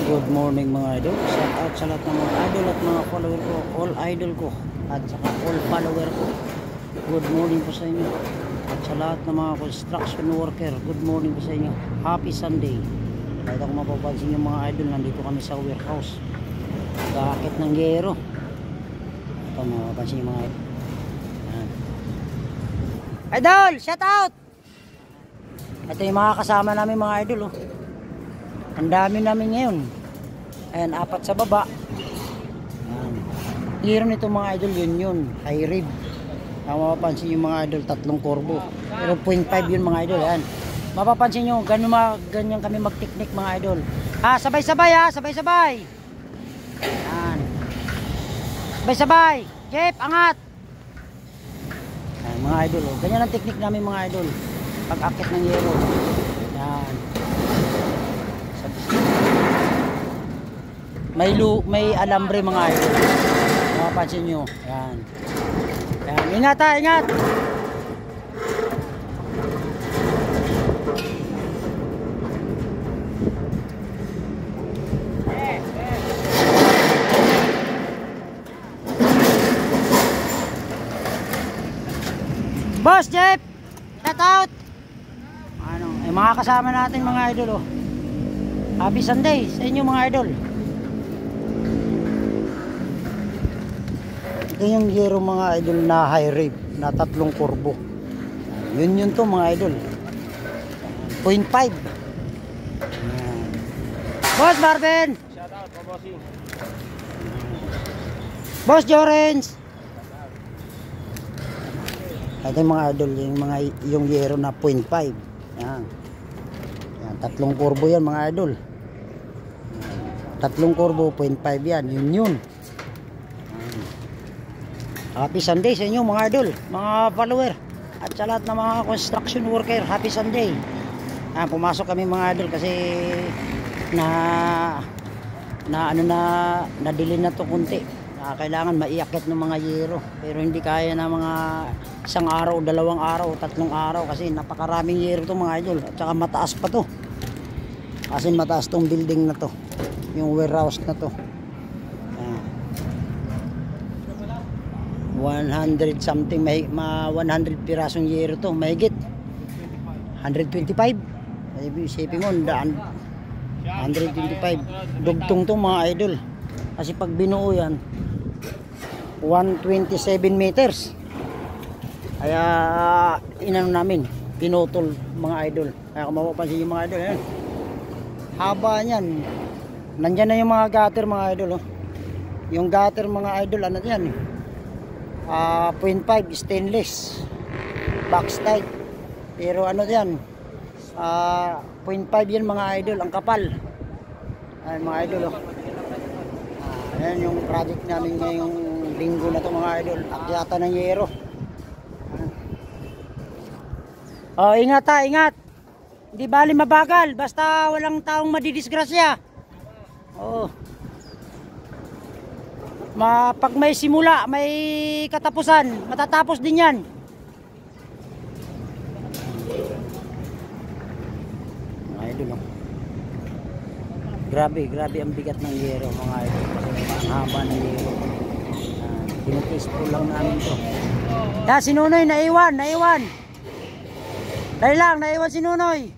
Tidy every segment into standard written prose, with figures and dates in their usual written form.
Good morning mga idol. Shout out sa lahat ng mga idol at mga follower ko, all idol ko at saka all follower ko. Good morning po sa inyo. At sa lahat ng mga construction worker, good morning po sa inyo. Happy Sunday. Kahit ako mapapansin yung mga idol, nandito kami sa warehouse. Kakakit ng yero. Ito mapapansin yung mga idol. Yan. Idol, shout out! Ito yung mga kasama namin mga idol oh. Ang dami namin ngayon. Ayan, 4 sa baba. Ayan. Hero nito mga idol, yun. High rib. Ang mapapansin yung mga idol, 3 korbo. Pero 0.5 yun mga idol. Ayan. Mapapansin nyo, ganyan kami mag-technique mga idol. Sabay-sabay sabay-sabay. Ayan. Sabay-sabay. Jeep, angat. Ayan mga idol. Oh. Ganyan ang technique namin mga idol. Pag-akit ng yero. Ayan. May alambre mga idol. Mapapansin nyo. Yan. Yan. Ingat ha, ingat. Boss Jeep, shout out. Mga kasama natin mga idol oh. Happy Sunday sa inyo mga idol. Ito yung yero mga idol na high rib na 3 korbo. Yun to mga idol. 0.5. Boss Marvin. Shout out po bossing. Boss Jorens. Ito yung mga idol, yung yero na 0.5. Yan. Yan, 3 korbo yan mga idol. 3 korbo, 0.5 yan. Yun. Happy Sunday sa inyo mga idol, mga follower. At sa lahat ng mga construction worker, happy Sunday. Pumasok kami mga idol kasi nadili na to kunti. Kailangan maiakit ng mga yero. Pero hindi kaya na mga 1 araw, 2 araw, 3 araw kasi napakaraming yero to mga idol. At saka mataas pa to. Kasi mataas tong building na to. Yung warehouse na to. 100 something, 100 pirasong yero to, mahigit 125. Isipin mo, 125 dugtong to mga idol. Kasi pag binuo yan 127 meters. Kaya inano namin, pinutol mga idol. Kaya kung mapapansin yung mga idol yan, haba niyan. Nandyan na yung mga gutter mga idol oh. Yung gutter mga idol, ano yan 0.5 stainless box type. Pero ano yan 0.5 yan mga idol, ang kapal. Ayan mga idol oh. Ayan yung project namin ngayong linggo na to mga idol, akyata ng yero. Ingat ha, ingat. Hindi bali mabagal, basta walang taong madidisgrasya. Pag may simula, may katapusan, matatapos din yan. Mga idol oh. Grabe ang bigat ng yero mga idol. Kasi ang haba ng yero. Pinutest po lang namin to. Si Nunoy naiwan. Dahil lang, naiwan si Nunoy.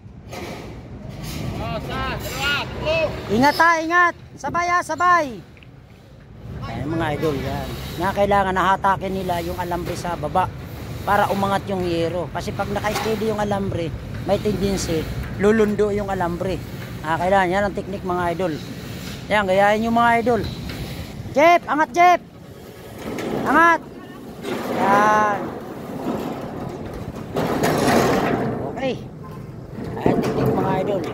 Ingat. Sabay. Ayan mga idol yan. Kailangan nahatakin nila yung alambre sa baba para umangat yung yero. Kasi pag naka-steady yung alambre, may tendency lulundo yung alambre. Kailangan yan ang technique mga idol. Yan, gayahin yung mga idol. Jeep, angat Jeep. Angat. Yan. Okay. Ayan technique mga idol.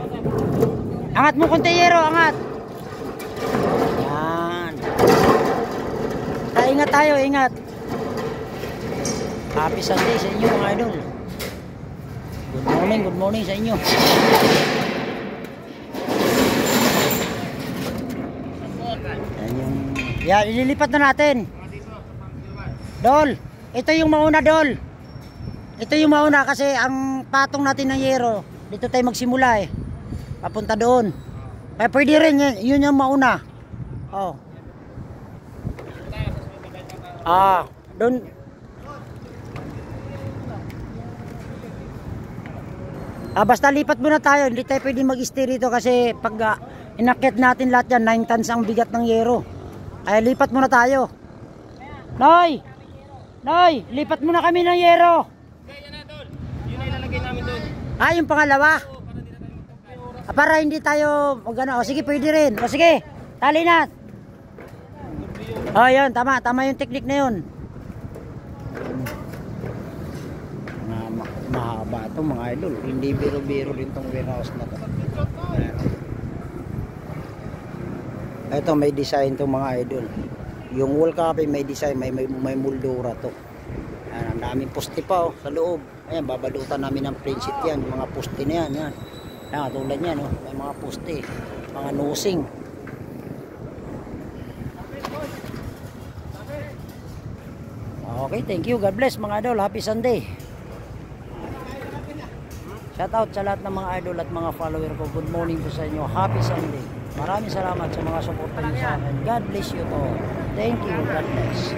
Angat mo konti yero, angat. Yan. Ingat tayo, ingat. Happy Sunday sa inyo mga idol. Good morning sa inyo. Yan, ililipat na natin. Dol, ito yung mauna Dol. Ito yung mauna kasi ang patong natin ng yero, dito tayo magsimula papunta doon. Kaya pwede rin, yun yung mauna. Oh. Doon. Basta lipat muna tayo, hindi tayo pwede mag-stay dito kasi pag inakyat natin lahat yan, 9 tons ang bigat ng yero. Kaya lipat muna tayo. Noy! Noy! Lipat muna kami ng yero! Yan na, tol. Yun na ilalagay namin doon. Yung pangalawa? Para hindi tayo magano. O sige, pwede rin. O sige, tali na. Yun, tama. Tama yung technique na yun. Mahaba ito mga idol. Hindi biro-biro rin itong warehouse na ito. Ito may design itong mga idol. Yung wall copy may design, may moldura to. Ayan, ang daming poste pa sa loob. Ayan, babalutan namin ng prinsip yan. Mga poste na yan. Ayan, tulad yan. May mga poste. Mga nosing. Okay, thank you. God bless mga idol. Happy Sunday. Shout out sa lahat ng mga idol at mga follower ko. Good morning po sa inyo. Happy Sunday. Maraming salamat sa mga suporta niyo sa akin. God bless you all. Thank you. God bless.